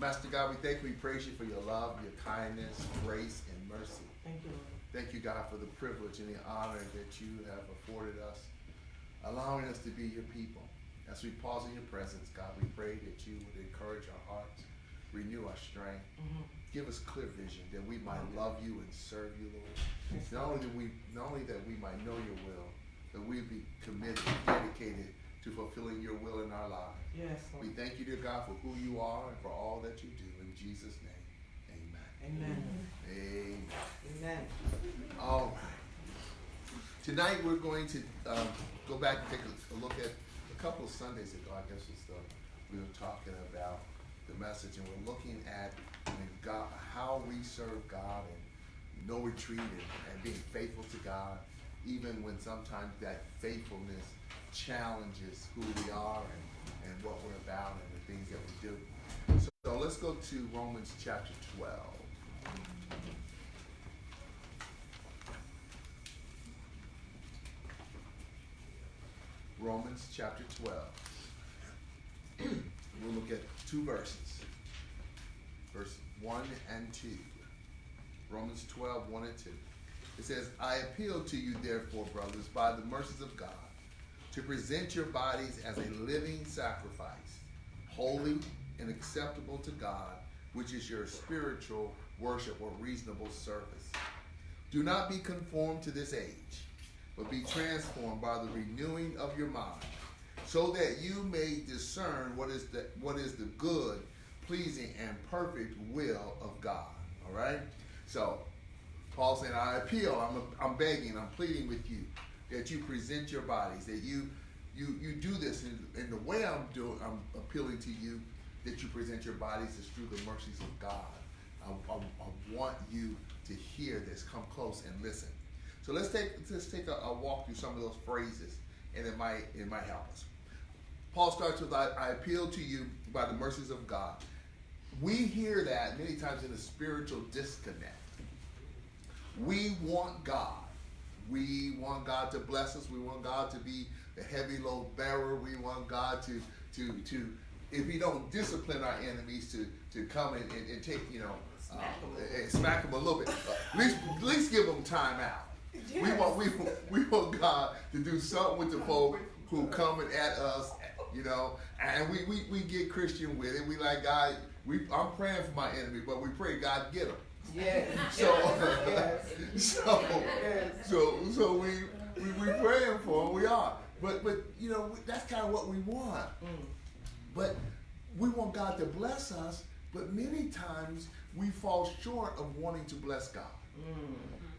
Master God, we thank you, we praise you for your love, your kindness, grace, and mercy. Thank you, Lord. Thank you, God, for the privilege and the honor that you have afforded us, allowing us to be your people. As we pause in your presence, God, we pray that you would encourage our hearts, renew our strength, give us clear vision that we might love you and serve you, Lord. Not only that we might know your will, but we be committed, dedicated to fulfilling your will in our lives. Yes, Lord. We thank you, dear God, for who you are and for all that you do. In Jesus' name, amen. Amen. Amen. All right. Tonight we're going to go back and take a look at a couple of Sundays ago. I guess we were talking about the message, and we're looking at God, how we serve God, and no retreat, and being faithful to God, even when sometimes that faithfulness challenges who we are and what we're about and the things that we do. So let's go to Romans chapter 12. Romans chapter 12. We'll look at two verses. Verse 1 and 2. Romans 12, 1 and 2. It says, I appeal to you, therefore, brothers, by the mercies of God, to present your bodies as a living sacrifice, holy and acceptable to God, which is your spiritual worship or reasonable service. Do not be conformed to this age, but be transformed by the renewing of your mind, so that you may discern what is the good, pleasing, and perfect will of God. All right? So, Paul saying, I appeal, I'm begging, I'm pleading with you that you present your bodies, that you do this, and the way I'm appealing to you that you present your bodies is through the mercies of God. I want you to hear this. Come close and listen. So let's take a walk through some of those phrases, and it might help us. Paul starts with, I appeal to you by the mercies of God. We hear that many times in a spiritual disconnect. We want God. We want God to bless us. We want God to be the heavy load bearer. We want God to if we don't discipline our enemies, to come and take, and smack them a little bit. At least give them time out. Yes. We want God to do something with the folk who coming at us, and we get Christian with it. We like, God, I'm praying for my enemy, but we pray God get them. Yes. So we praying for them. We are, but that's kind of what we want. But we want God to bless us. But many times we fall short of wanting to bless God.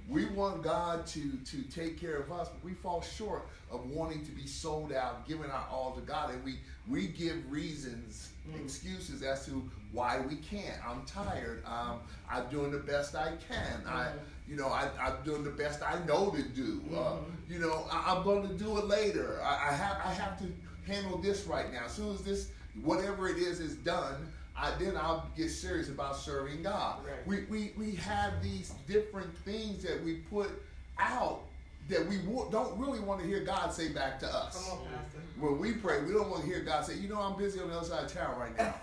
We want God to take care of us, but we fall short of wanting to be sold out, giving our all to God, and we give reasons, excuses as to why we can't. I'm tired. I'm doing the best I can. I'm doing the best I know to do. I'm going to do it later. I have to handle this right now. As soon as this, whatever it is done, then I'll get serious about serving God. Right. We have these different things that we put out that we don't really want to hear God say back to us. Come on, Pastor. When we pray, we don't want to hear God say, I'm busy on the other side of town right now.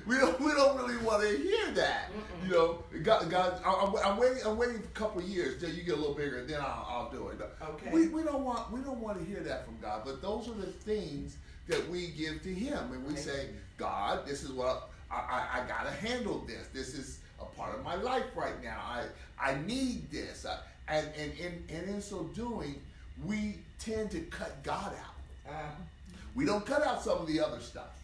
we don't really want to hear that. God, I'm waiting for a couple of years till you get a little bigger, and then I'll do it. Okay. We don't want to hear that from God. But those are the things that we give to Him, and we say, God, this is what I got to handle this. This is a part of my life right now. I need this, and in so doing, we tend to cut God out. We don't cut out some of the other stuff.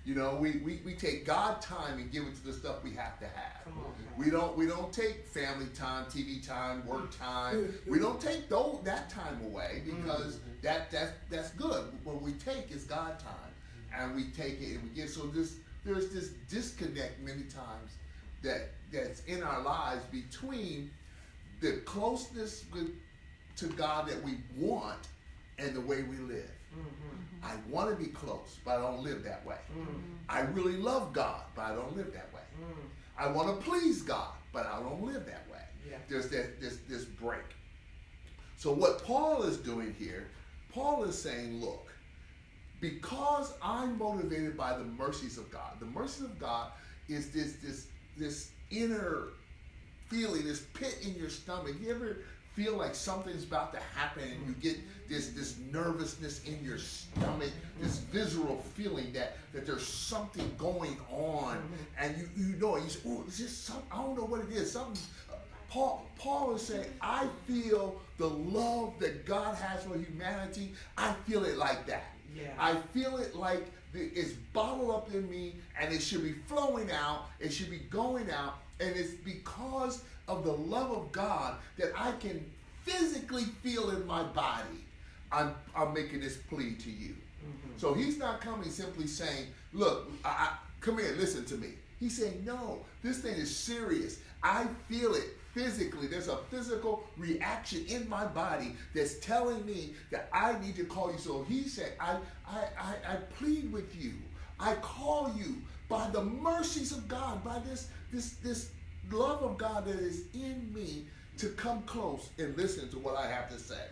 We take God time and give it to the stuff we have to have. Come on, we don't take family time, TV time, work time. We don't take that time away because that's good. What we take is God time, and we take it and we give. So there's this disconnect many times that's in our lives between the closeness to God that we want and the way we live. I want to be close, but I don't live that way. I really love God, but I don't live that way. I want to please God, but I don't live that way. Yeah. There's this break. So what Paul is doing here, Paul is saying, look, because I'm motivated by the mercies of God. The mercies of God is this inner feeling, this pit in your stomach. You ever feel like something's about to happen and you get this nervousness in your stomach, this visceral feeling that there's something going on, and you know it. You say, oh, it's just something, I don't know what it is. Something. Paul is saying, I feel the love that God has for humanity. I feel it like that. Yeah. I feel it like it's bottled up in me, and it should be flowing out. It should be going out, and it's because of the love of God that I can physically feel in my body. I'm making this plea to you. Mm-hmm. So he's not coming simply saying, look, come here, listen to me. He's saying, no, this thing is serious. I feel it physically. There's a physical reaction in my body that's telling me that I need to call you. So he said, I plead with you. I call you by the mercies of God, by this love of God that is in me, to come close and listen to what I have to say.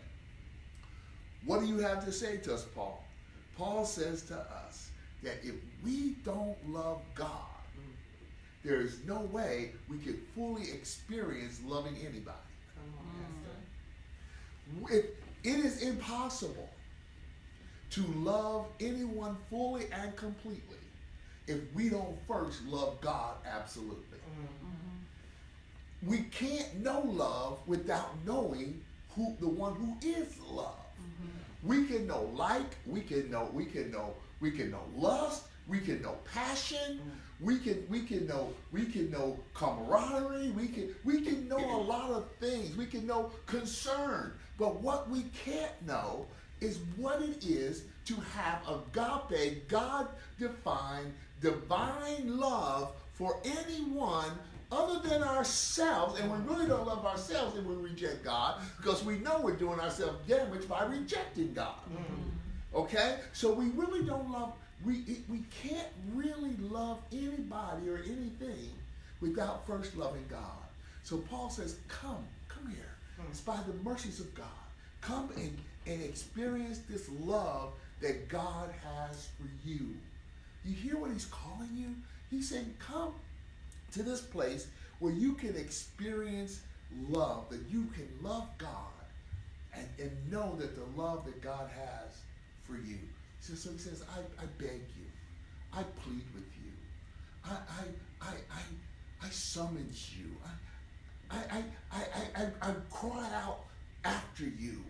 What do you have to say to us, Paul? Paul says to us that if we don't love God, there is no way we can fully experience loving anybody. It is impossible to love anyone fully and completely if we don't first love God absolutely. We can't know love without knowing the one who is love. We can know we can know lust, we can know passion, we can know camaraderie, we can know a lot of things, we can know concern, but what we can't know is what it is to have agape, God-defined, divine love for anyone other than ourselves. And we really don't love ourselves if we reject God, because we know we're doing ourselves damage by rejecting God. Okay? So we really don't love, we can't really love anybody or anything without first loving God. So Paul says, come here. It's by the mercies of God. Come and experience this love that God has for you. You hear what he's calling you? He's saying, come to this place where you can experience love, that you can love God and know that the love that God has for you. So he says, I beg you, I plead with you, I summons you, I cry out after you.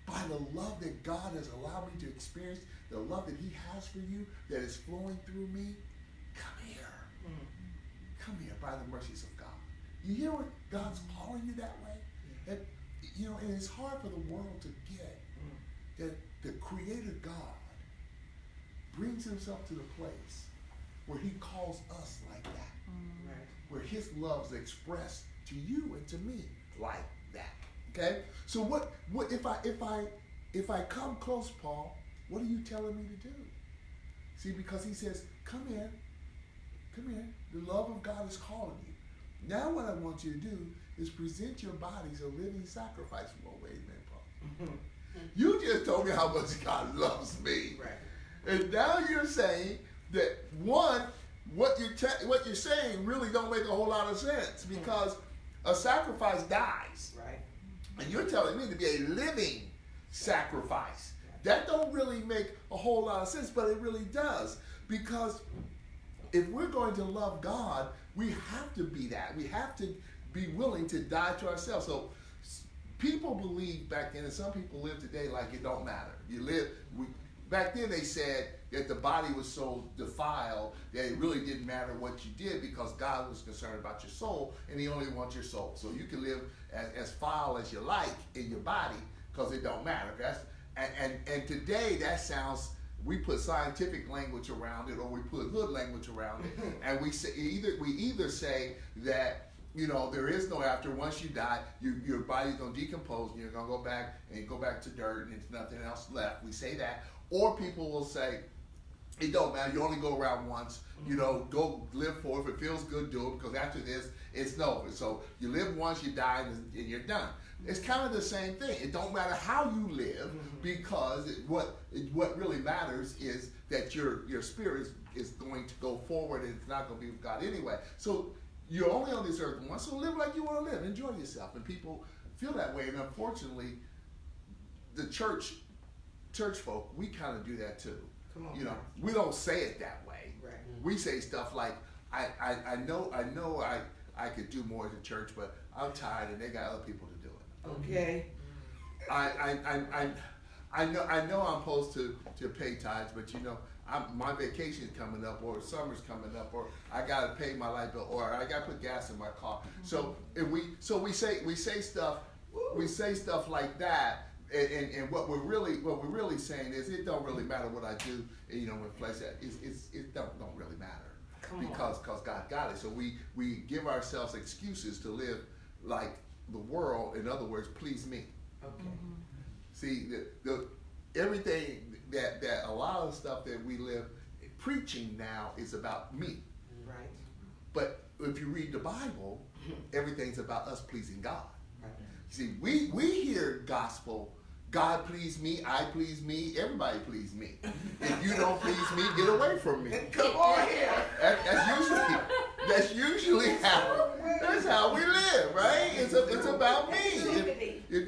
By the love that God has allowed me to experience, the love that he has for you that is flowing through me, come here. Come here by the mercies of God. You hear what God's calling you that way? And, and it's hard for the world to get that the Creator God brings himself to the place where he calls us like that. Where his love is expressed to you and to me like that. Okay? So what if I come close, Paul, what are you telling me to do? See, because he says, come here. Come here. The love of God is calling you. Now what I want you to do is present your bodies a living sacrifice. Well, wait a minute, Paul. You just told me how much God loves me. Right. And now you're saying that, one, what you're saying really don't make a whole lot of sense, because a sacrifice dies. Right. And you're telling me to be a living sacrifice. That don't really make a whole lot of sense, but it really does. Because if we're going to love God, we have to be that. We have to be willing to die to ourselves. So people believe back then, and some people live today like it don't matter. Back then they said that the body was so defiled that it really didn't matter what you did, because God was concerned about your soul, and he only wants your soul. So you can live as foul as you like in your body, because it don't matter. And today that sounds, we put scientific language around it, or we put hood language around it, and we either say that, there is no after. Once you die, your body's gonna decompose, and you're gonna go back to dirt, and there's nothing else left. We say that. Or people will say It don't matter. You only go around once. You know, go live for it. If it feels good, do it. Because after this, it's over. So you live once, you die, and you're done. It's kind of the same thing. It don't matter how you live, because what really matters is that your spirit is going to go forward, and it's not going to be with God anyway. So you're only on this earth once. So live like you want to live. Enjoy yourself. And people feel that way. And unfortunately, the church folk, we kind of do that too. Come on, you know, we don't say it that way. Right. We say stuff like, I know I could do more at the church, but I'm tired and they got other people to do it. Okay. I know I'm supposed to pay tithes, but you know, my vacation's coming up, or summer's coming up, or I gotta pay my light bill, or I gotta put gas in my car. So we say stuff like that. And what we're really saying is, it don't really matter what I do, you know, when flesh it don't really matter, because God got it. So we give ourselves excuses to live like the world. In other words, please me. Okay. See, the everything that a lot of stuff that we live preaching now is about me. Right. But if you read the Bible, everything's about us pleasing God. Right. See, we hear gospel, God please me, I please me, everybody please me. If you don't please me, get away from me. Come on here. That's usually how we live, right? It's about me. If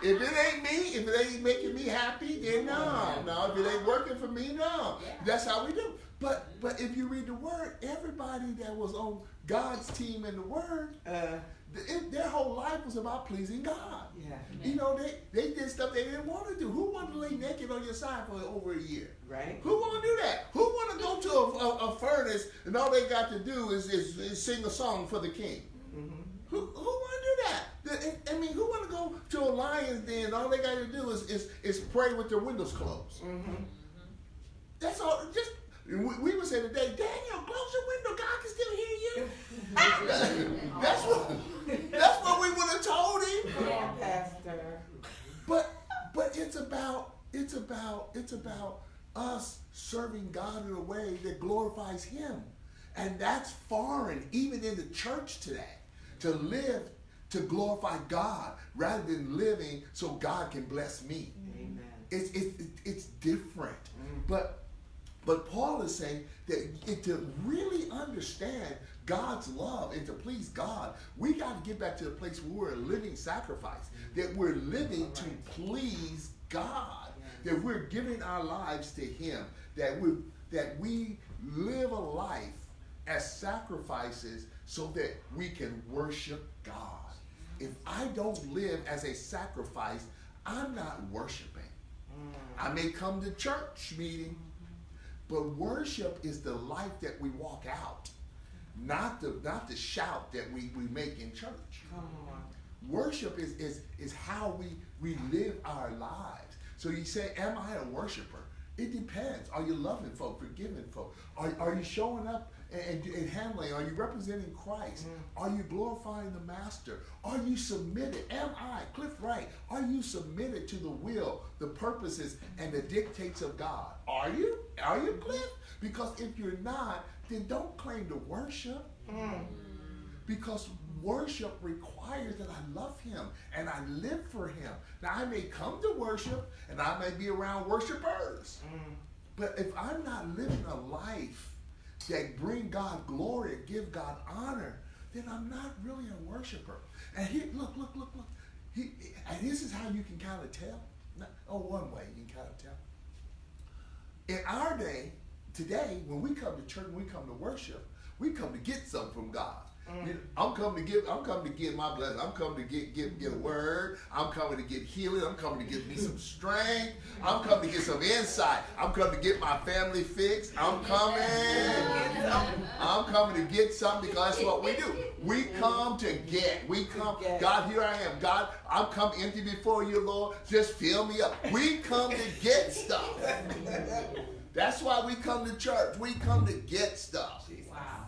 it ain't me, if it ain't making me happy, then no. If it ain't working for me, no. That's how we do. But if you read the Word, everybody that was on God's team in the Word, their whole life was about pleasing God. Yeah. You know, they did stuff they didn't want to do. Who wanted to lay naked on your side for over a year? Right. Who want to do that? Who want to go to a furnace and all they got to do is sing a song for the king? Mm-hmm. Who want to do that? I mean, who want to go to a lion's den? All they got to do is pray with their windows closed. Mm-hmm. That's all. Just we would say today, Daniel, close your window. God can still hear you. That's what we would have told him. Yeah, Pastor. But it's about us serving God in a way that glorifies Him, and that's foreign even in the church today. To live to glorify God rather than living so God can bless me. Amen. It's different. But Paul is saying that to really understand God's love and to please God, we got to get back to the place where we're a living sacrifice, that we're living to please God, that we're giving our lives to Him, that we live a life as sacrifices so that we can worship God. If I don't live as a sacrifice, I'm not worshiping. I may come to church meeting, but worship is the life that we walk out, not the shout that we make in church. Come on. Worship is how we live our lives. So you say, am I a worshiper? It depends. Are you loving folk, forgiving folk? Are you showing up and handling? Are you representing Christ? Are you glorifying the Master? Are you submitted? Am I, Clifford Wright, are you submitted to the will, the purposes, and the dictates of God? Are you? Are you, Cliff? Because if you're not, then don't claim to worship. Because worship requires that I love Him and I live for Him. Now, I may come to worship and I may be around worshipers. But if I'm not living a life that bring God glory and give God honor, then I'm not really a worshiper. And here, look. And this is how you can kind of tell. One way you can kind of tell. In our day, today, when we come to church, when we come to worship, we come to get something from God. You know, I'm coming to get my blessing. I'm coming to get a word. I'm coming to get healing. I'm coming to get me some strength. I'm coming to get some insight. I'm coming to get my family fixed. I'm coming to get something, because that's what we do. We come to get. We come, God, here I am. God, I'm come empty before you, Lord. Just fill me up. We come to get stuff. That's why we come to church. We come to get stuff. Wow.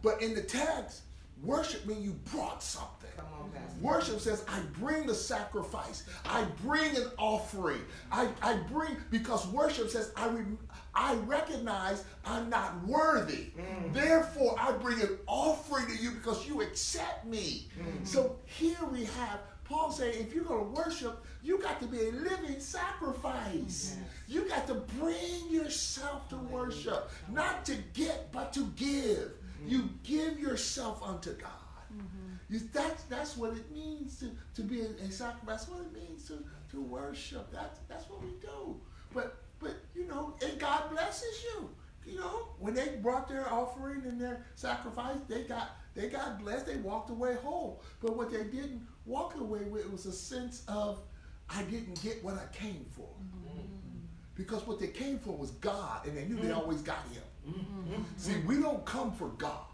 But in the text, Worship means you brought something. Come on, Pastor. Worship says, I bring a sacrifice. I bring an offering. I bring, because worship says, I recognize I'm not worthy. Therefore, I bring an offering to you because you accept me. So here we have Paul saying, if you're going to worship, you got to be a living sacrifice. You got to bring yourself to worship. Not to get, but to give. You give yourself unto God. That's what it means to be a sacrifice. That's what it means to worship. That's what we do. But you know, and God blesses you. You know, when they brought their offering and their sacrifice, they got blessed. They walked away whole. But what they didn't walk away with was a sense of, I didn't get what I came for. Because what they came for was God, and they knew they always got him. See, we don't come for God.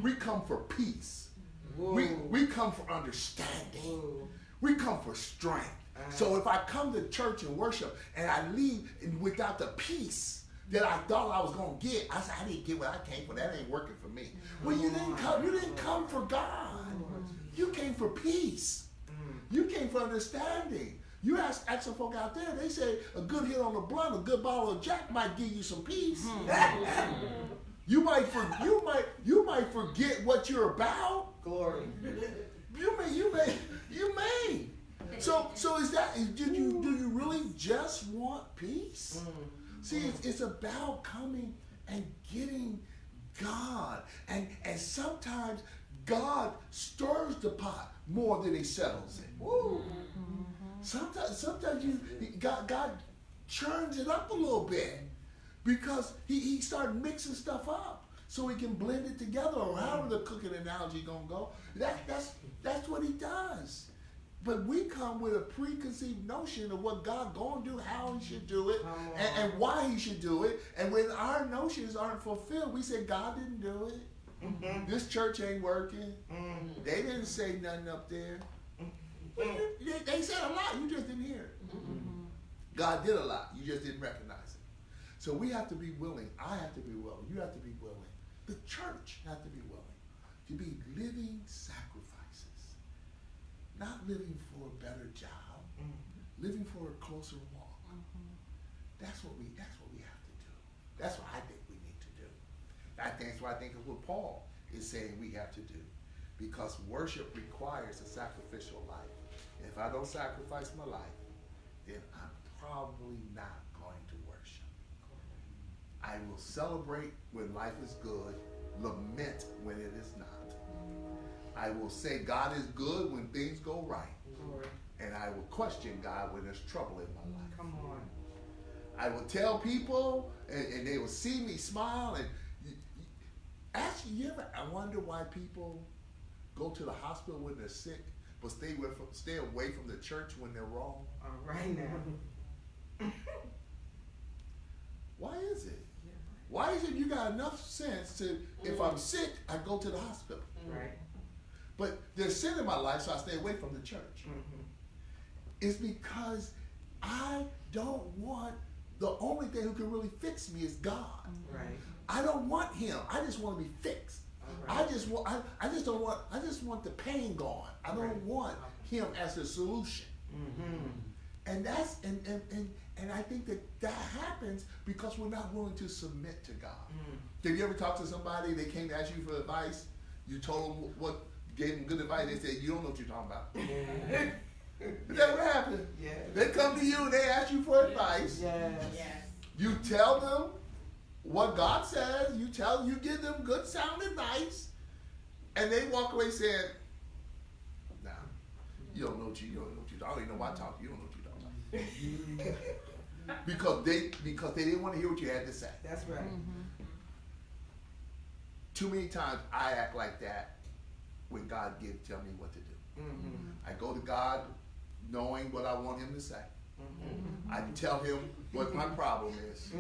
We come for peace. We come for understanding. We come for strength. So if I come to church and worship and I leave without the peace that I thought I was going to get, I said, I didn't get what I came for. That ain't working for me. Well, you didn't come for God. You came for peace. You came for understanding. You ask some folk out there, they say a good hit on the blunt, a good bottle of Jack might give you some peace. You might forget what you're about. Glory. You may. So is that? Do you really just want peace? See, it's about coming and getting God, and sometimes God stirs the pot more than he settles it. Woo. Sometimes God churns it up a little bit because he started mixing stuff up so he can blend it together, or however the cooking analogy gonna go. That's what he does. But we come with a preconceived notion of what God gonna do, how he should do it, and why he should do it. And when our notions aren't fulfilled, we say God didn't do it. This church ain't working. They didn't say nothing up there. They said a lot, you just didn't hear it. God did a lot, you just didn't recognize it. So we have to be willing. I have to be willing. You have to be willing. The church has to be willing to be living sacrifices. Not living for a better job, living for a closer walk. That's what we have to do. That's what I think we need to do. That's what I think is what Paul is saying we have to do. Because worship requires a sacrificial life. If I don't sacrifice my life, then I'm probably not going to worship. I will celebrate when life is good, lament when it is not. I will say God is good when things go right. And I will question God when there's trouble in my life. Come on. I will tell people, and they will see me smile. And actually, I wonder why people go to the hospital when they're sick, but stay away from the church when they're wrong. All right now. Why is it? Why is it you got enough sense to, if I'm sick, I go to the hospital? Right. But there's sin in my life, so I stay away from the church. It's because I don't want, the only thing who can really fix me is God. Right. I don't want him. I just want to be fixed. Right. I just want the pain gone. I don't want him as the solution. And that's and I think that happens because we're not willing to submit to God. Have you ever talked to somebody, they came to ask you for advice, you told them gave them good advice, they said, you don't know what you're talking about. Has that ever happened? Yeah. They come to you and they ask you for advice. Yes. You tell them what God says, you give them good sound advice, and they walk away saying, nah, you don't know what you I don't even know why I talk to you. You don't know what you're talking about. because they didn't want to hear what you had to say. That's right. Too many times I act like that when God tell me what to do. I go to God knowing what I want him to say. I tell him what my problem is.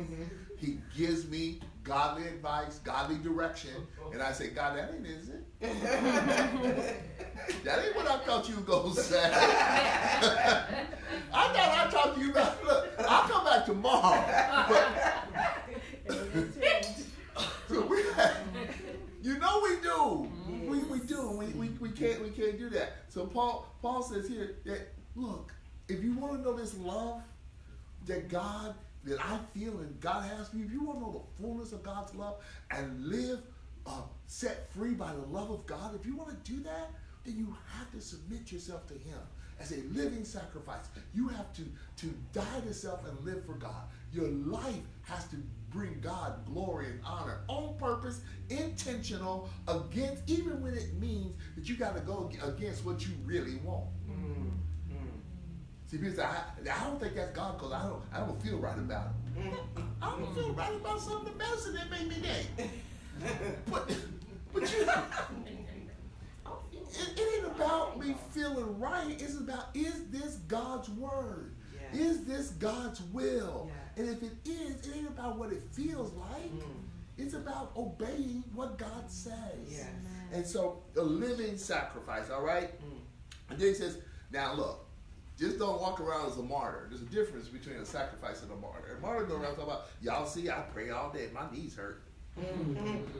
He gives me godly advice, godly direction, and I say, God, that ain't it. That ain't what I thought you were going to say. I thought I talked to you about, look, I'll come back tomorrow. So we do. We do. can't do that. So Paul says here that, look, if you want to know this love that I feel and God has for you, if you want to know the fullness of God's love and live set free by the love of God, if you want to do that, then you have to submit yourself to him as a living sacrifice. You have to die to self and live for God. Your life has to bring God glory and honor on purpose, intentional, against, even when it means that you got to go against what you really want. See, people say, I don't think that's God because I don't feel right about it. I don't feel right about some of the medicine that made me gay. But you know, it ain't about me feeling right. It's about, is this God's word? Yes. Is this God's will? Yes. And if it is, it ain't about what it feels like. It's about obeying what God says. Yes. And so, a living sacrifice, all right? And then he says, now look, just don't walk around as a martyr. There's a difference between a sacrifice and a martyr. A martyr goes around talking about, y'all see, I pray all day, my knees hurt.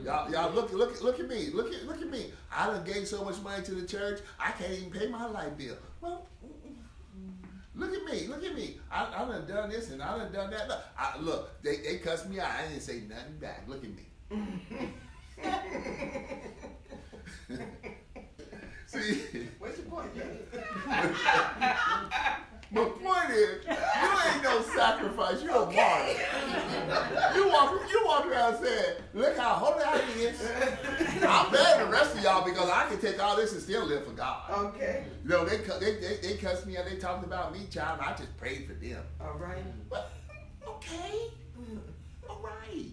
Y'all look at me. Look at me. I done gave so much money to the church, I can't even pay my light bill. Well, look at me. I done this and I done that. Look, they cussed me out. I didn't say nothing back. Look at me. See? What's your point? My point is, you ain't no sacrifice. You're a martyr. You walk around saying, look how holy I is. I'm better than the rest of y'all because I can take all this and still live for God. Okay. You know, they cussed me out. They talked about me, child, and I just prayed for them. All right. Well, okay. All right.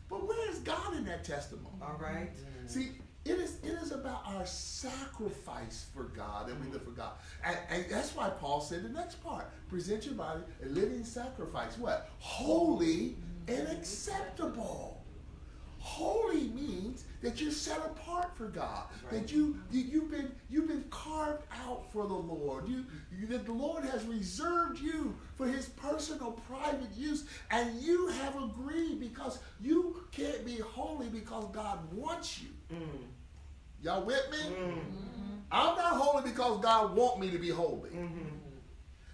But where is God in that testimony? All right. See, it is about our sacrifice for God, and we live for God. And that's why Paul said the next part, present your body a living sacrifice. What? Holy and acceptable. Holy means that you're set apart for God. Right. That you've been carved out for the Lord. That the Lord has reserved you for his personal private use, and you have agreed because you can't be holy because God wants you. Y'all with me? I'm not holy because God wants me to be holy.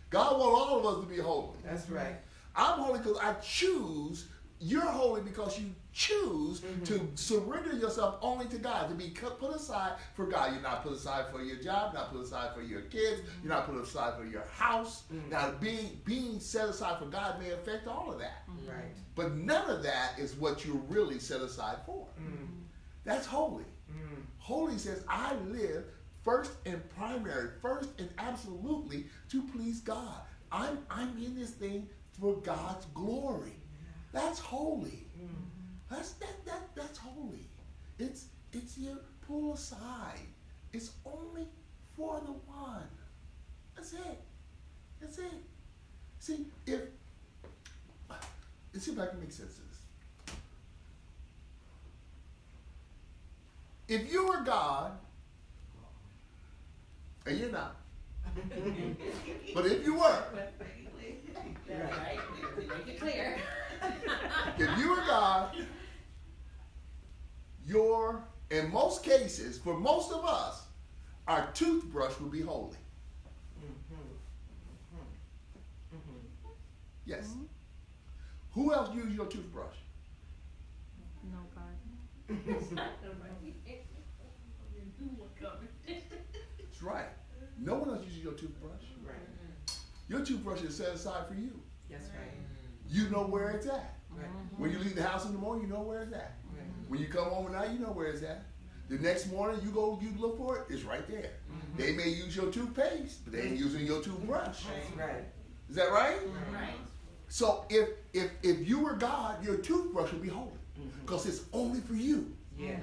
God wants all of us to be holy. That's right. I'm holy because I choose. You're holy because you choose to surrender yourself only to God, to be put aside for God. You're not put aside for your job, not put aside for your kids, you're not put aside for your house. Now, being set aside for God may affect all of that. Right. But none of that is what you're really set aside for. That's holy. Holy says, I live first and primary, first and absolutely to please God. I'm in this thing for God's glory. That's holy. That's holy. It's you pull aside. It's only for the one. That's it. See, let's see if I can make sense of this. If you were God, and you're not, but if you were, right? Make it clear. If you were God, in most cases, for most of us, our toothbrush would be holy. Yes. Who else uses your toothbrush? Nobody. That's right. No one else uses your toothbrush. Right. Your toothbrush is set aside for you. That's right. You know where it's at. Right. When you leave the house in the morning, you know where it's at. Right. When you come home at night, you know where it's at. The next morning, you look for it, it's right there. They may use your toothpaste, but they ain't using your toothbrush. That's right. Is that right? Right. So if you were God, your toothbrush would be holy because it's only for you. Yeah.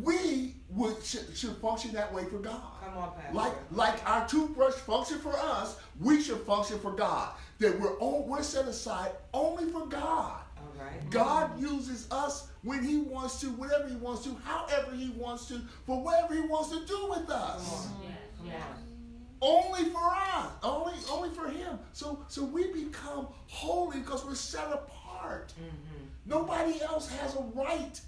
We should function that way for God. Come on, Pastor. Like our toothbrush function for us, we should function for God. That we're set aside only for God. All right. God uses us when he wants to, whatever he wants to, however he wants to, for whatever he wants to do with us. Come on. Only for us. Only for him. So we become holy because we're set apart. Nobody else has a right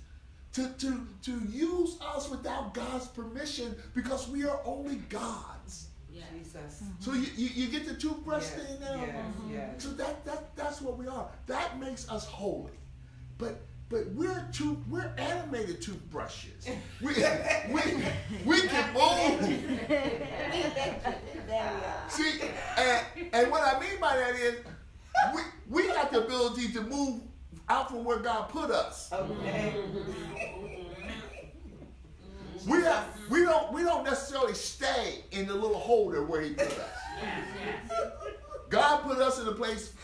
to use us without God's permission because we are only gods. Yeah. Jesus. So you get the toothbrush thing now? Yes. So that's what we are. That makes us holy. But we're animated toothbrushes. We can move. See, and what I mean by that is we got the ability to move out from where God put us. Okay. We don't necessarily stay in the little holder where He put us. Yes. God put us in a place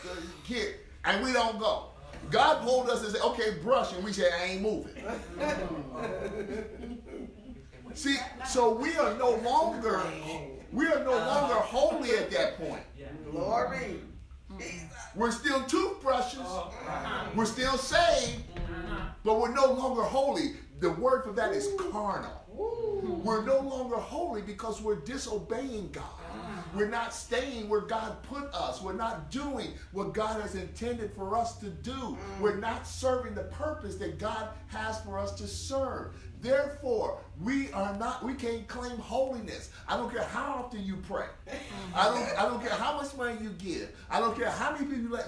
here, and we don't go. God hold us and say, "Okay, brush," and we say, "I ain't moving." See, so we are no longer holy at that point. Glory. We're still toothbrushes. We're still saved, but we're no longer holy. The word for that is carnal. We're no longer holy because we're disobeying God. We're not staying where God put us. We're not doing what God has intended for us to do. We're not serving the purpose that God has for us to serve. Therefore, we can't claim holiness. I don't care how often you pray. I don't care how much money you give. I don't care how many people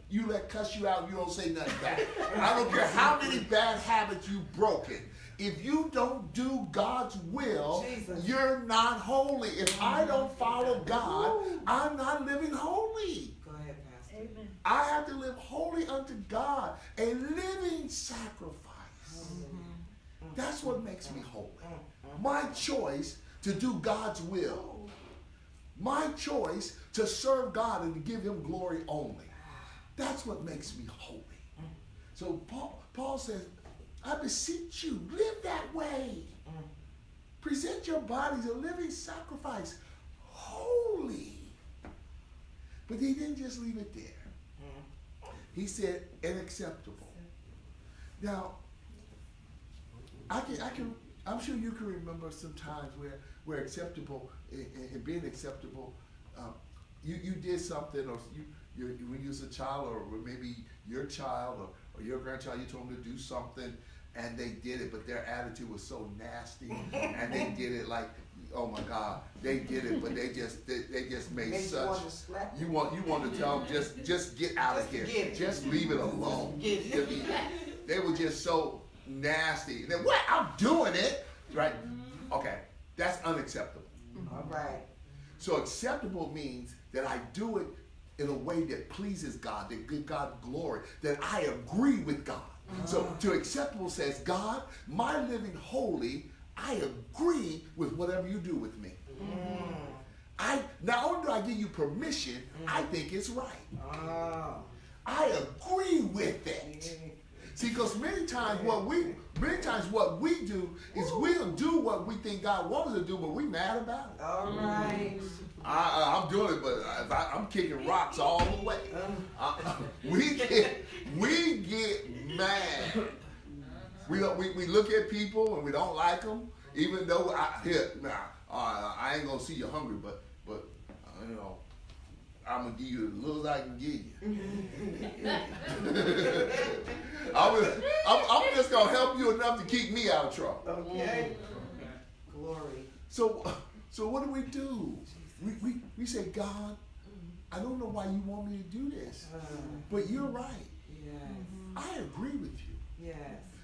you let cuss you out and you don't say nothing back. I don't care how many bad habits you've broken. If you don't do God's will, Jesus. You're not holy. If I don't follow God, I'm not living holy. Go ahead, Pastor. Amen. I have to live holy unto God, a living sacrifice. That's what makes me holy. My choice to do God's will. My choice to serve God and to give Him glory only. That's what makes me holy. So Paul says, I beseech you, live that way. Present your bodies a living sacrifice, holy. But he didn't just leave it there. He said, and acceptable. Now, I'm sure you can remember some times where acceptable, and being acceptable, you did something, or when you was a child, or maybe your child or your grandchild, you told them to do something, and they did it, but their attitude was so nasty, and they did it like, oh my God, they did it, but they just made such. You want to tell them just get out of here, just leave it alone. They were just so nasty. And then what? I'm doing it, right? Okay, that's unacceptable. All right. So acceptable means that I do it in a way that pleases God, that gives God glory, that I agree with God. So to acceptable says, God, my living holy, I agree with whatever you do with me. Not only do I give you permission, I think it's right. I agree with it. See, because many times what we do is we'll do what we think God wants us to do, but we mad about it. All right. I'm doing it, but I'm kicking rocks all the way. We get mad. We look at people and we don't like them, even though I ain't gonna see you hungry, but you know, I'm gonna give you as little as I can give you. I'm just gonna help you enough to keep me out of trouble. Okay. Glory. So what do? We say, God, I don't know why you want me to do this, but you're right. Yes. I agree with you. Yes.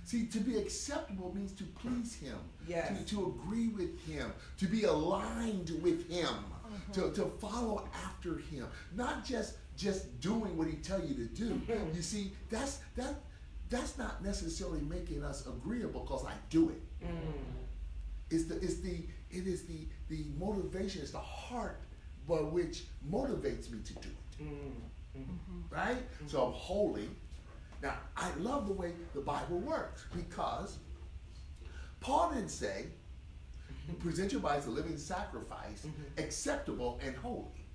See, to be acceptable means to please Him, Yes. to agree with Him, to be aligned with Him, to follow after Him, not just doing what He tells you to do. You see, that's not necessarily making us agreeable because I do it. It is the motivation, it's the heart by which motivates me to do it. Right? So I'm holy. Now, I love the way the Bible works because Paul didn't say, present your body as a living sacrifice, acceptable and holy.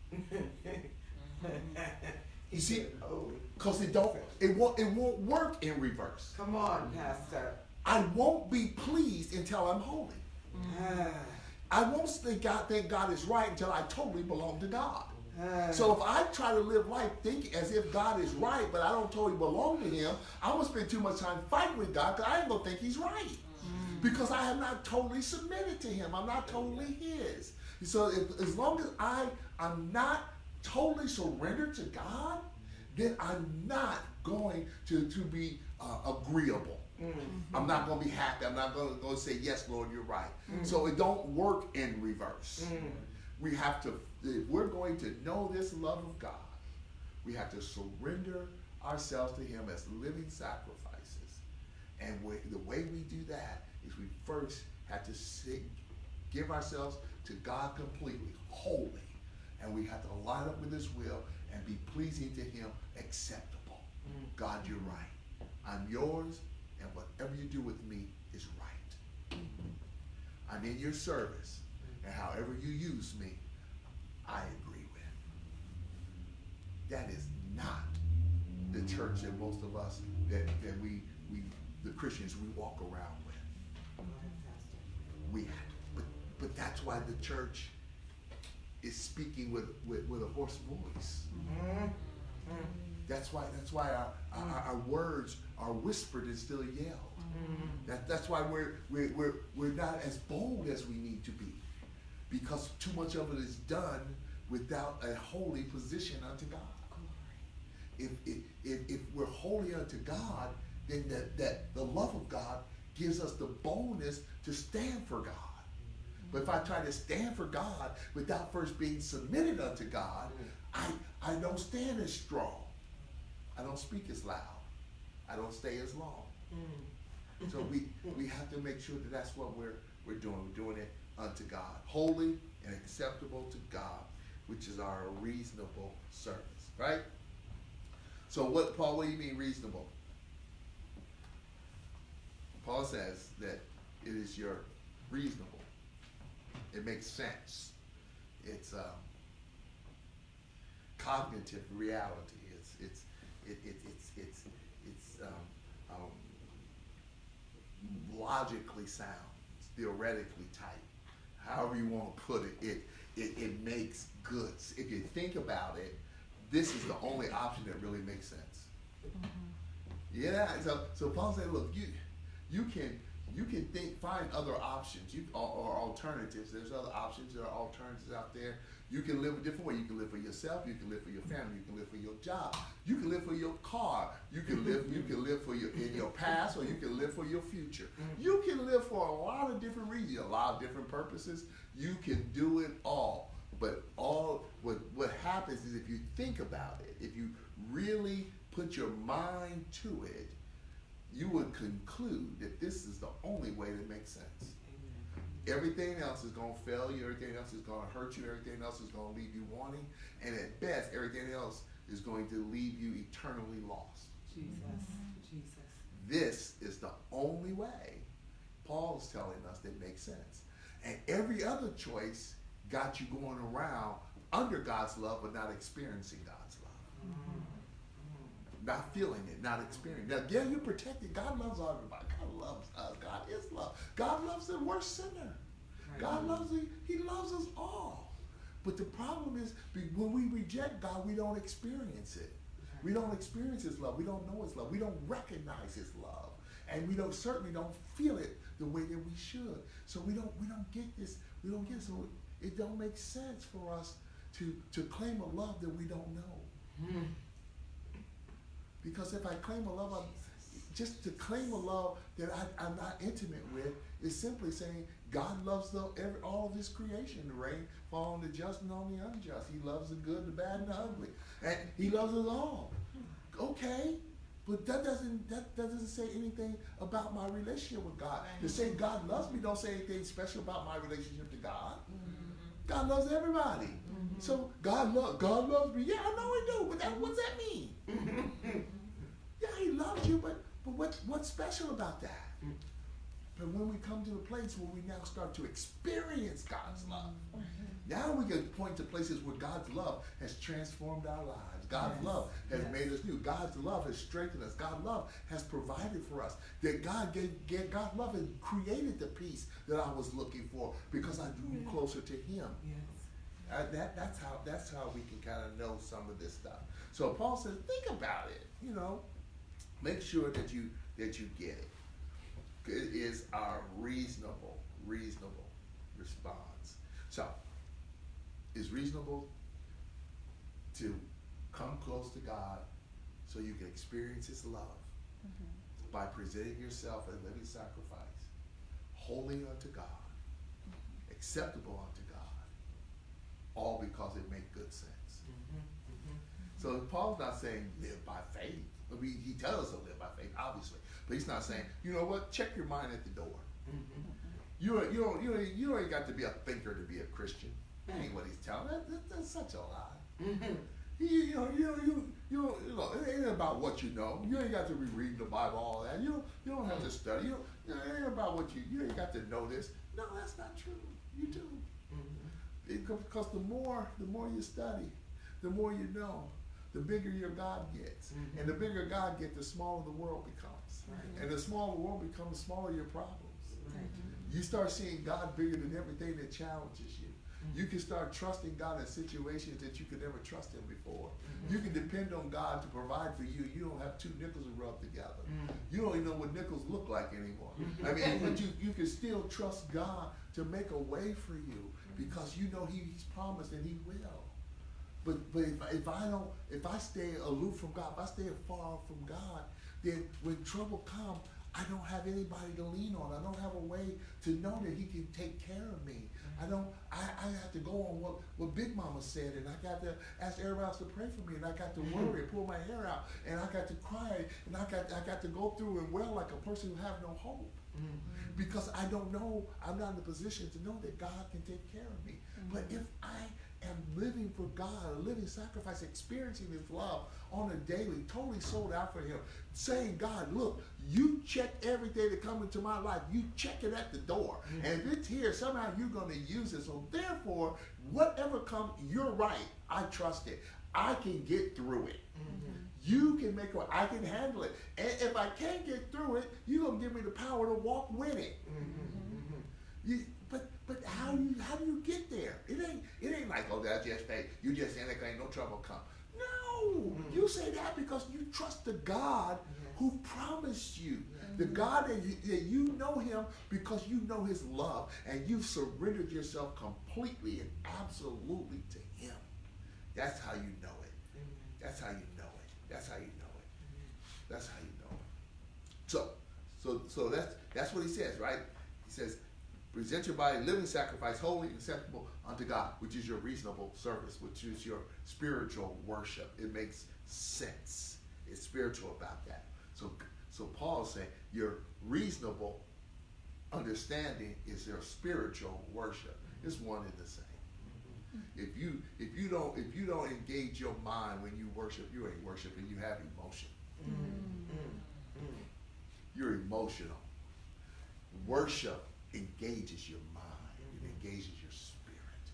You see, because it won't work in reverse. Come on, Pastor. I won't be pleased until I'm holy. I won't think God is right until I totally belong to God. So if I try to live life thinking as if God is right, but I don't totally belong to him, I'm going to spend too much time fighting with God because I ain't going to think he's right. Because I have not totally submitted to him. I'm not totally his. So as long as I'm not totally surrendered to God, then I'm not going to be agreeable. I'm not going to be happy. I'm not going to say, yes, Lord, you're right. So it don't work in reverse. We have to, if we're going to know this love of God, we have to surrender ourselves to him as living sacrifices. And the way we do that is we first have to give ourselves to God completely, wholly. And we have to line up with his will and be pleasing to him, acceptable. God, you're right. I'm yours, and whatever you do with me is right. I'm in your service, and however you use me, I agree with. That is not the church that most of us, that we the Christians, we walk around with. But that's why the church is speaking with a hoarse voice. That's why our words are whispered and still yelled. That's why we're not as bold as we need to be, because too much of it is done without a holy position unto God. If we're holy unto God, then that the love of God gives us the boldness to stand for God. But if I try to stand for God without first being submitted unto God, I don't stand as strong. I don't speak as loud. I don't stay as long. So we have to make sure that that's what we're doing. We're doing it unto God, holy and acceptable to God, which is our reasonable service, right? So what do you mean reasonable? Paul says that it is your reasonable. It makes sense. It's cognitive reality. It's logically sound. It's theoretically tight. However you want to put it, it makes good. If you think about it, this is the only option that really makes sense. Yeah. So Paul said, look, you can find other options or alternatives. There's other options. There are alternatives out there. You can live a different way. You can live for yourself. You can live for your family. You can live for your job. You can live for your car. You can live for in your past, or you can live for your future. You can live for a lot of different reasons, a lot of different purposes. You can do it all. But what happens is, if you think about it, if you really put your mind to it, you would conclude that this is the only way that makes sense. Everything else is going to fail you. Everything else is going to hurt you. Everything else is going to leave you wanting. And at best, everything else is going to leave you eternally lost. Jesus. This is the only way, Paul's telling us, that makes sense. And every other choice got you going around under God's love, but not experiencing God's love. Not feeling it, not experiencing it. Now, yeah, you're protected. God loves everybody. God loves us. God is love. God loves the worst sinner. God loves He loves us all. But the problem is, when we reject God, we don't experience it. We don't experience his love. We don't know his love. We don't recognize his love. And we certainly don't feel it the way that we should. So we don't get this. We don't get it. So it don't make sense for us to claim a love that we don't know. Because if I claim a love, just to claim a love that I'm not intimate with is simply saying God loves all of his creation, the rain fall on the just and on the unjust. He loves the good, the bad, and the ugly. And he loves us all. Okay, but that doesn't say anything about my relationship with God. To say God loves me don't say anything special about my relationship to God. God loves everybody. So God loves me. Yeah, I know he do, but what's that mean? Yeah, he loves you, but what's special about that? But when we come to the place where we now start to experience God's love, now we can point to places where God's love has transformed our lives. God's love has made us new. God's love has strengthened us. God's love has provided for us. That God God's love and created the peace that I was looking for because I drew closer to him. That's how we can kind of know some of this stuff. So Paul says, think about it. Make sure that you get it. It is our reasonable response. So, it's reasonable to come close to God so you can experience His love by presenting yourself as a living sacrifice, holy unto God, acceptable unto God, all because it makes good sense. So Paul's not saying live by faith. I mean, he tells us to live by faith, obviously, but he's not saying, you know what, check your mind at the door. You ain't got to be a thinker to be a Christian. That ain't what he's telling. That's such a lie. It ain't about what you know. You ain't got to be reading the Bible, all that. You don't have to study. It ain't about what you ain't got to know this. No, that's not true. You do. Because the more you study, the more you know, the bigger your God gets. And the bigger God gets, the smaller the world becomes. And the smaller the world becomes, the smaller your problems. You start seeing God bigger than everything that challenges you. You can start trusting God in situations that you could never trust Him before. You can depend on God to provide for you. You don't have two nickels to rub together. You don't even know what nickels look like anymore. I mean, but you can still trust God to make a way for you because you know He's promised and He will. But if I stay aloof from God, if I stay far from God, then when trouble comes, I don't have anybody to lean on. I don't have a way to know that He can take care of me. I have to go on what Big Mama said, and I got to ask everybody else to pray for me, and I got to worry and pull my hair out, and I got to cry, and I got to go through and wail like a person who have no hope. Because I don't know, I'm not in a position to know that God can take care of me. But if I am living for God, a living sacrifice, experiencing His love on a daily, totally sold out for Him, saying, God, look, you check everything that comes into my life. You check it at the door. And if it's here, somehow you're going to use it. So therefore, whatever comes, you're right. I trust it. I can get through it. You can make it. I can handle it. And if I can't get through it, you're going to give me the power to walk with it. But how do you get there? It ain't like, oh, that's just faith. You just saying there ain't no trouble come. No, you say that because you trust the God who promised you. The God that you know Him because you know His love and you've surrendered yourself completely and absolutely to Him. That's how you know it. That's how you know it. That's how you know it. That's how you know it. So that's what he says, right? He says, present your body living sacrifice, holy and acceptable unto God, which is your reasonable service, which is your spiritual worship. It makes sense. It's spiritual about that. So Paul's saying your reasonable understanding is your spiritual worship. It's one and the same. If you don't engage your mind when you worship, you ain't worshiping. You have emotion. You're emotional. Worship engages your mind. It engages your spirit.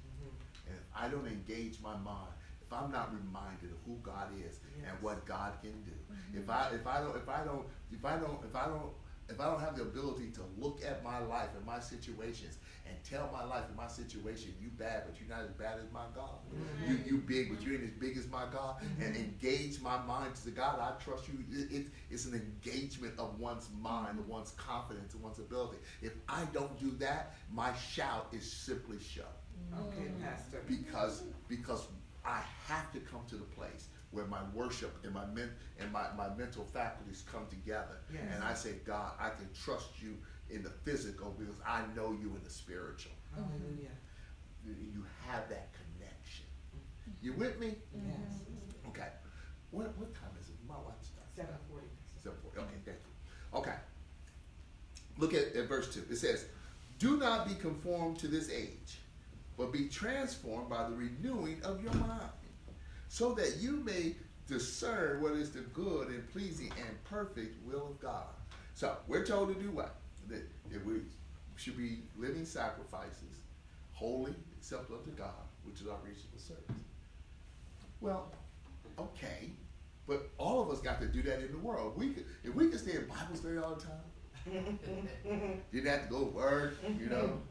And if I don't engage my mind, if I'm not reminded of who God is and what God can do, if I don't have the ability to look at my life and my situations and tell my life and my situation, you bad, but you're not as bad as my God. You big, but you ain't as big as my God. And engage my mind to the God I trust you. It's an engagement of one's mind, of one's confidence, of one's ability. If I don't do that, my shout is simply show. Okay, Pastor. Because I have to come to the place where my worship and my mental faculties come together. Yes. And I say, God, I can trust you in the physical because I know you in the spiritual. Hallelujah. You have that connection. You with me? Yes. Okay. What time is it? My watch starts. 7:40. 7:40. Okay, thank you. Okay. Look at verse 2. It says, do not be conformed to this age, but be transformed by the renewing of your mind, so that you may discern what is the good and pleasing and perfect will of God. So we're told to do what? That we should be living sacrifices, holy, acceptable unto God, which is our reasonable service. Well, okay, but all of us got to do that in the world. If we could stay in Bible study all the time, didn't have to go to work, you know.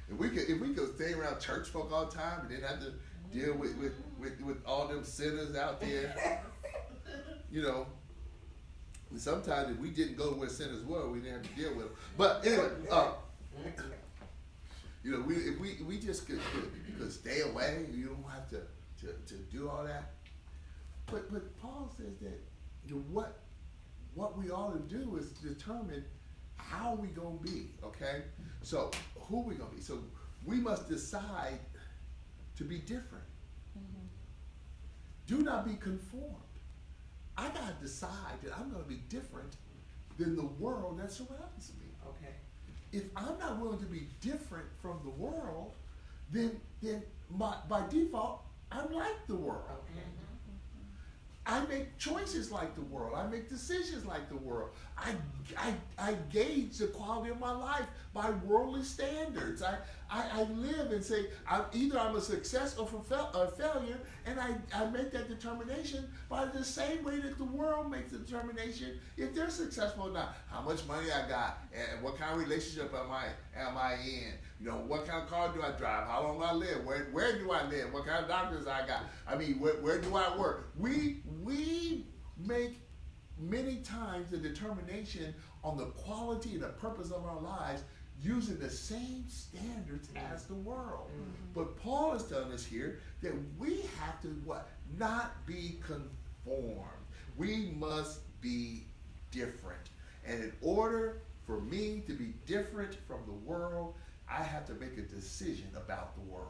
If we could stay around church folk all the time and didn't have to deal with all them sinners out there. You know, and sometimes if we didn't go where sinners were, we didn't have to deal with them. But anyway, you know, if we just could stay away, you don't have to do all that. But Paul says that, you know, what we ought to do is determine how we gonna be, okay? So who we gonna be? So we must decide to be different. Do not be conformed. I gotta decide that I'm gonna be different than the world that surrounds me. Okay. If I'm not willing to be different from the world, then by default, I'm like the world. Okay. I make choices like the world. I make decisions like the world. I gauge the quality of my life by worldly standards. I live and say either I'm a success or a failure, and I make that determination by the same way that the world makes the determination if they're successful or not. How much money I got, and what kind of relationship am I in? You know, what kind of car do I drive? How long do I live? Where do I live? What kind of doctors I got? I mean, where do I work? We make many times the determination on the quality and the purpose of our lives using the same standards as the world. But Paul is telling us here that we have to not be conformed. We must be different. And in order for me to be different from the world, I have to make a decision about the world.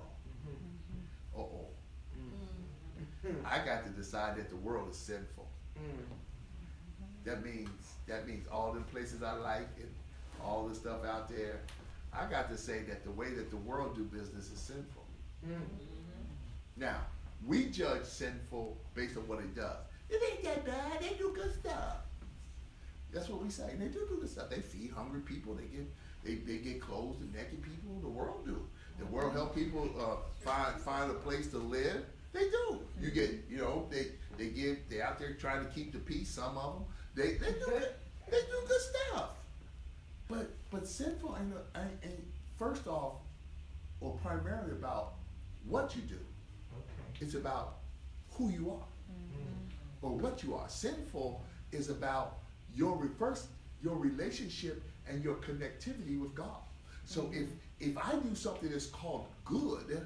I got to decide that the world is sinful. That means all the places I like and all the stuff out there. I got to say that the way that the world do business is sinful. Now, we judge sinful based on what it does. It ain't that bad. They do good stuff. That's what we say. And they do good stuff. They feed hungry people. They get clothes to naked people. The world do. The world help people find a place to live. They do. You get, you know, they out there trying to keep the peace. Some of them, they do good stuff. But sinful ain't first off, or primarily about what you do. Okay. It's about who you are, or what you are. Sinful is about your relationship and your connectivity with God. So if I do something that's called good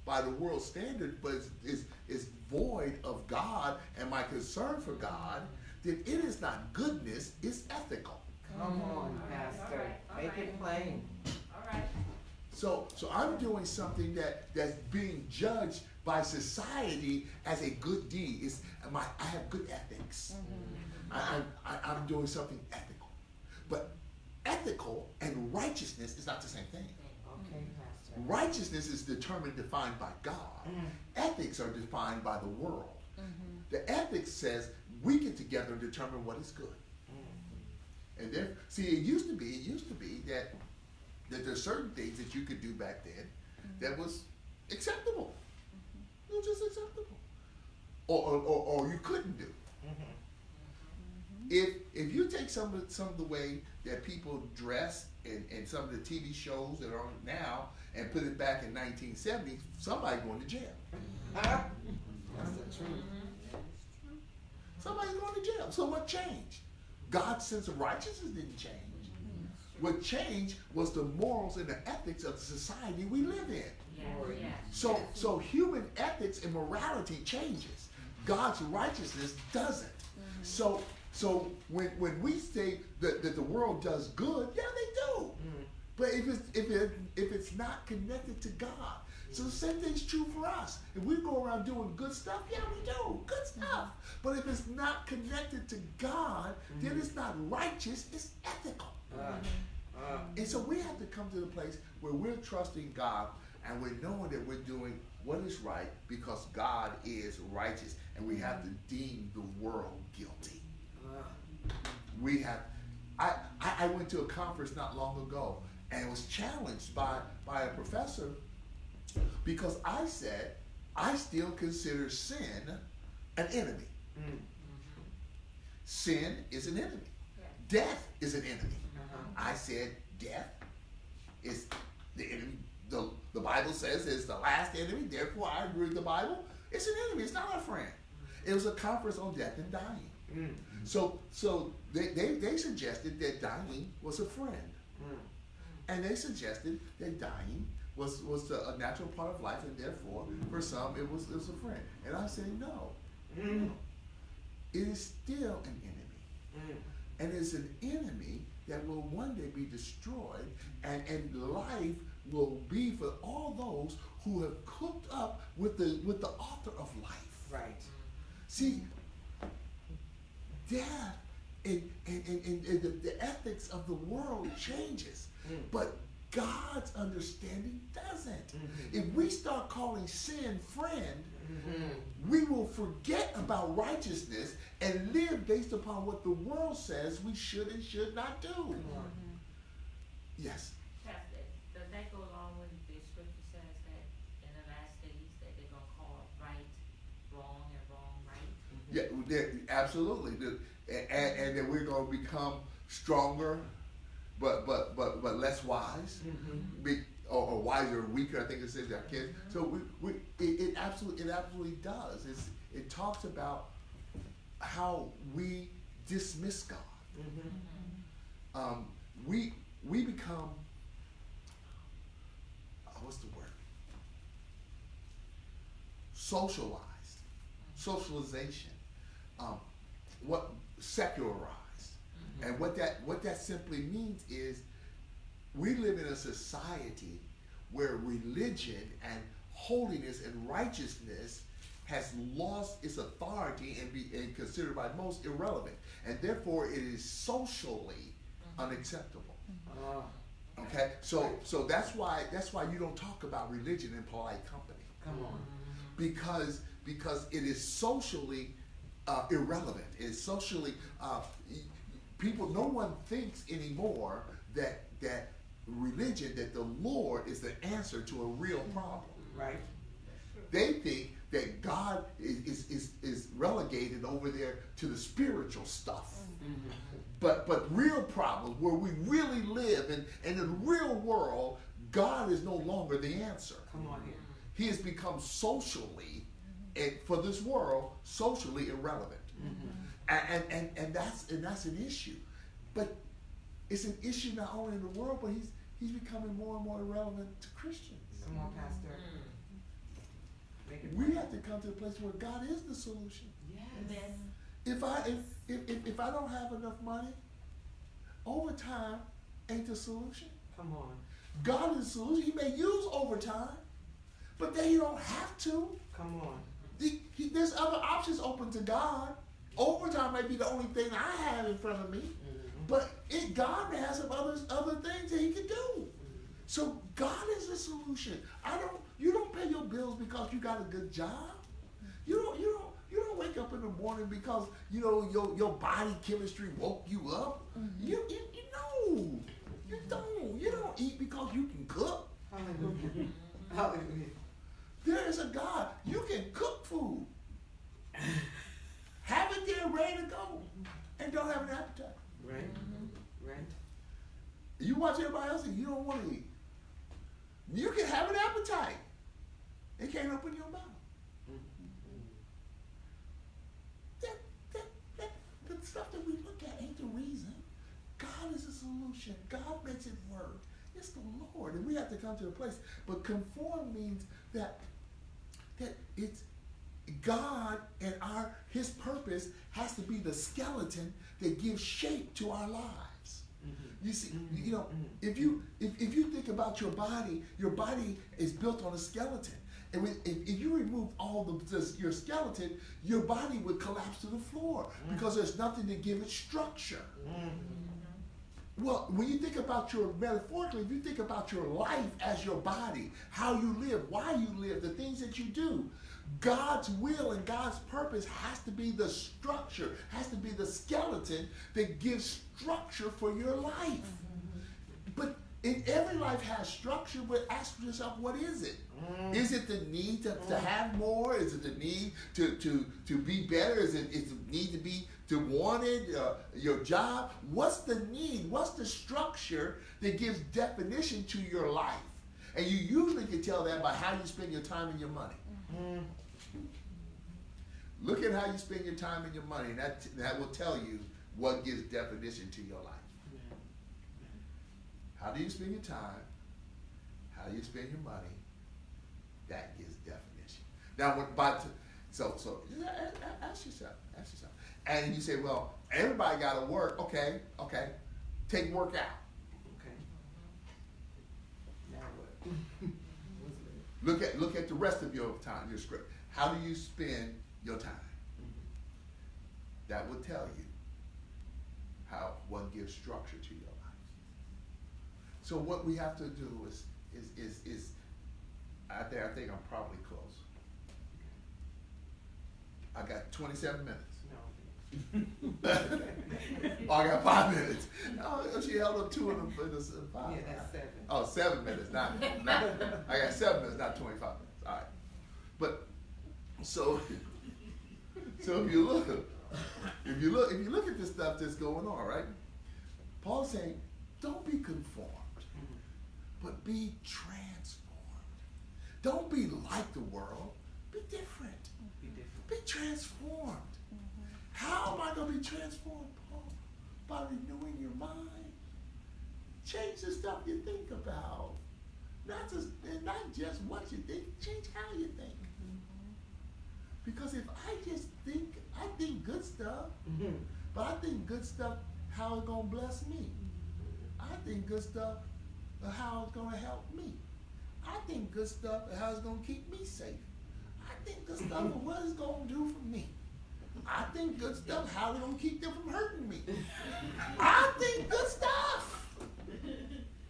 by the world standard, but is void of God and my concern for God, then it is not goodness, it's ethical. Come on, Pastor. Make it plain. All right. So I'm doing something that's being judged by society as a good deed. I have good ethics. I'm doing something ethical. But ethical and righteousness is not the same thing. Okay, Pastor. Righteousness is defined by God. Ethics are defined by the world. The ethics says we get together and determine what is good. And then, see, it used to be that there's certain things that you could do back then that was acceptable. It was just acceptable. Or you couldn't do. If you take some of the way that people dress and some of the TV shows that are on now and put it back in 1970, somebody going to jail. That's the truth. Somebody's going to jail. So what changed? God's sense of righteousness didn't change. What changed was the morals and the ethics of the society we live in. So human ethics and morality changes. God's righteousness doesn't. So when we say that the world does good, yeah, they do. But if it's not connected to God, so the same thing's true for us. If we go around doing good stuff, yeah, we do good stuff. But if it's not connected to God, then it's not righteous, it's ethical. And so we have to come to the place where we're trusting God and we're knowing that we're doing what is right because God is righteous, and we have to deem the world guilty. I went to a conference not long ago and was challenged by a professor because I said I still consider sin an enemy. Sin is an enemy. Death is an enemy. I said death is the enemy. The Bible says it's the last enemy, therefore I agree with the Bible. It's an enemy, it's not our friend. It was a conference on death and dying. Mm. So they suggested that dying was a friend. Mm. And they suggested that dying was a natural part of life, and therefore, for some, it was a friend. And I say no. Mm. It is still an enemy. Mm. And it's an enemy that will one day be destroyed, and life will be for all those who have cooked up with the author of life. Right. See, death and the ethics of the world changes, but God's understanding doesn't. Mm-hmm. If we start calling sin friend, we will forget about righteousness and live based upon what the world says we should and should not do. Yes. Pastor, does that go along with the scripture says that in the last days that they're gonna call right wrong and wrong right? Yeah, absolutely. And that we're going to become stronger, but less wise, or wiser or weaker. I think it says that, kids. So it absolutely does. It talks about how we dismiss God. We become, what's the word? Socialization. Secularized. And what that simply means is we live in a society where religion and holiness and righteousness has lost its authority and considered by most irrelevant, and therefore it is socially unacceptable. Okay, so that's why you don't talk about religion in polite company. Come on. Because it is socially irrelevant. It's socially people. No one thinks anymore that religion, that the Lord is the answer to a real problem. Right. They think that God is relegated over there to the spiritual stuff. But real problems where we really live and in the real world, God is no longer the answer. Come on here. He has become socially, and for this world, socially irrelevant. And that's an issue. But it's an issue not only in the world, but he's becoming more and more irrelevant to Christians. Come on, Pastor. Make it We have to come to a place where God is the solution. Yes. If I don't have enough money, overtime ain't the solution. Come on. God is the solution. He may use overtime, but then you don't have to. Come on. There's other options open to God. Overtime might be the only thing I have in front of me, but God has some other things that He can do. So God is the solution. You don't pay your bills because you got a good job. You don't wake up in the morning because your body chemistry woke you up. You don't eat because you can cook. Hallelujah. Hallelujah. There is a God. You can cook food. Have it there ready to go and don't have an appetite. Right. Right. You watch everybody else and you don't want to eat. You can have an appetite. It can't open your mouth. The stuff that we look at ain't the reason. God is the solution. God makes it work. It's the Lord. And we have to come to a place. But conform means that it's God and His purpose has to be the skeleton that gives shape to our lives. You see, if you think about your body is built on a skeleton. And if you remove all your skeleton, your body would collapse to the floor because there's nothing to give it structure. Well, when you think about metaphorically, if you think about your life as your body, how you live, why you live, the things that you do, God's will and God's purpose has to be the structure, has to be the skeleton that gives structure for your life. But every life has structure, but ask yourself, what is it? Is it the need to have more? Is it the need to be better? Is it the need to want it? Your job? What's the need? What's the structure that gives definition to your life? And you usually can tell that by how you spend your time and your money. Look at how you spend your time and your money, and that will tell you what gives definition to your life. How do you spend your time? How do you spend your money? That gives definition. Now, so ask yourself. And you say, well, everybody got to work. Okay. Take work out. Okay. Now what? Look at the rest of your time, your script. How do you spend your time? That will tell you what gives structure to your life. So what we have to do is I think I'm probably close. I got 27 minutes. Oh, I got 5 minutes. Oh, she held up 2 of them for the 5. Yeah, that's 7. Oh, 7 minutes, not I got 7 minutes, not 25 minutes. All right. But so if you look at this stuff that's going on, right? Paul's saying, don't be conformed, but be transformed. Don't be like the world. Be different. Be transformed. How am I going to be transformed, Paul? By renewing your mind. Change the stuff you think about. Not just what you think. Change how you think. Because if I think good stuff, but I think good stuff how it's going to bless me. I think good stuff of how it's going to help me. I think good stuff of how it's going to keep me safe. I think good stuff of what it's going to do for me. I think good stuff how it's going to keep them from hurting me. I think good stuff.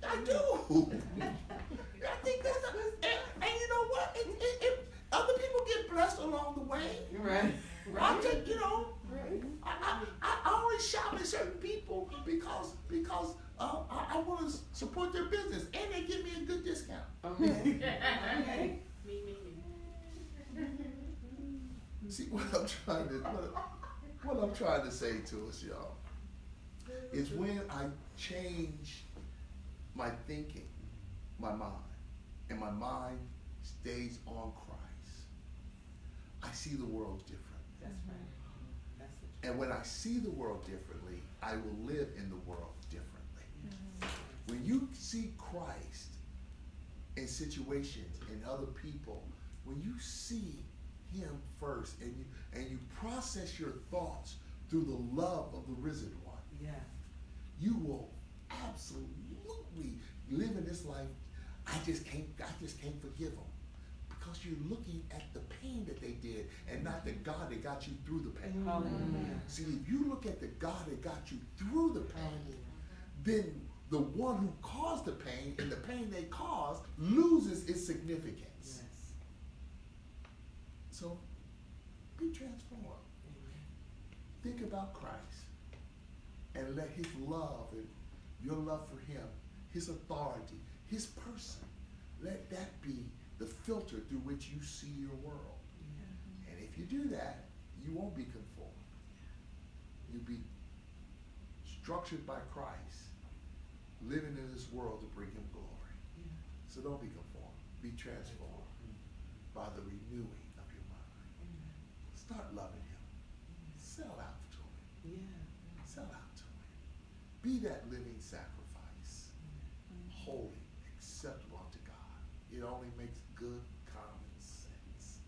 I do. I think good stuff. And you know what? Other people get blessed along the way. Right. I think, I only shop at certain people because I want to support their business and they give me a good discount. Okay. See what I'm trying to say to us, y'all, is when I change my thinking, my mind, and my mind stays on Christ, I see the world different. That's right. That's it. And when I see the world differently, I will live in the world differently. When you see Christ in situations, in other people, when you see him first and you process your thoughts through the love of the risen one, you will absolutely live in this life. I just can't forgive them. Because you're looking at the pain that they did and not the God that got you through the pain. See, if you look at the God that got you through the pain, then the one who caused the pain and the pain they caused loses its significance. Yes. So be transformed. Think about Christ and let his love and your love for him, his authority, his person, let that be the filter through which you see your world. And if you do that, you won't be conformed. You'll be structured by Christ, living in this world to bring him glory. So don't be conformed. Be transformed by the renewing of your mind. Start loving him. Sell out to him. Sell out to him. Be that living sacrifice, holy, acceptable unto God. It only makes good common sense.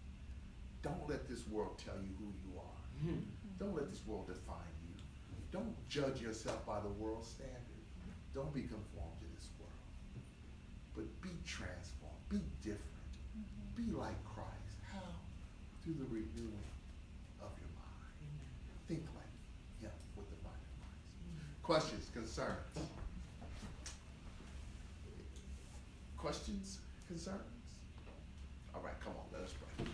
Don't let this world tell you who you are. Don't let this world define you. Don't judge yourself by the world's standard. Don't be conformed to this world. But be transformed. Be different. Be like Christ. How? Through the renewing of your mind. Think like him with the mind of Christ. Questions, concerns? Questions, concerns? All right, come on, let us pray.